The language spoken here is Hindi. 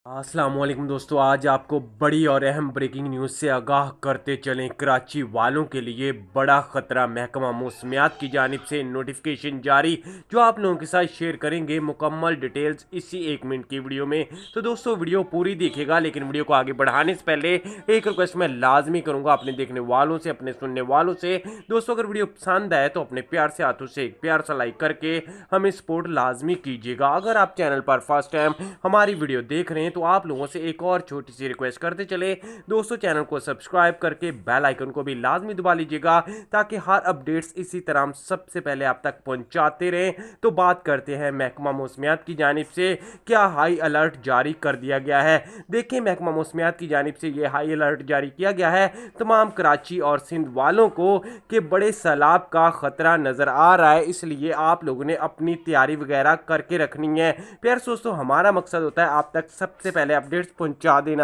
अस्सलाम वालेकुम दोस्तों, आज आपको बड़ी और अहम ब्रेकिंग न्यूज़ से आगाह करते चलें। कराची वालों के लिए बड़ा ख़तरा, महकमा मौसमियात की जानिब से नोटिफिकेशन जारी, जो आप लोगों के साथ शेयर करेंगे मुकम्मल डिटेल्स इसी 1 मिनट की वीडियो में। तो दोस्तों वीडियो पूरी देखिएगा, लेकिन वीडियो को आगे बढ़ाने से पहले एक रिक्वेस्ट मैं लाजमी करूँगा अपने देखने वालों से, अपने सुनने वालों से। दोस्तों अगर वीडियो पसंद आए तो अपने प्यार से हाथों से एक प्यार सा लाइक करके हमें सपोर्ट लाजमी कीजिएगा। अगर आप चैनल पर फर्स्ट टाइम हमारी वीडियो देख रहे हैं तो आप लोगों से एक और छोटी सी रिक्वेस्ट करते चले दोस्तों, चैनल को सब्सक्राइब करके बेल आइकन को भी लाजमी दबा लीजिएगा, ताकि हर अपडेट्स इसी तरह हम सबसे पहले आप तक पहुंचाते रहें। तो बात करते हैं महकमा मौसमियात की जानिब से क्या हाई अलर्ट जारी कर दिया गया है। देखिए, महकमा मौसमियात की जानिब से यह हाई अलर्ट जारी किया गया है तमाम कराची और सिंध वालों को कि बड़े सैलाब का खतरा नजर आ रहा है, इसलिए आप लोगों ने अपनी तैयारी वगैरह करके रखनी है। प्यारे दोस्तों, हमारा मकसद होता है आप तक सबसे पहले अपडेट्स पहुंचा देना।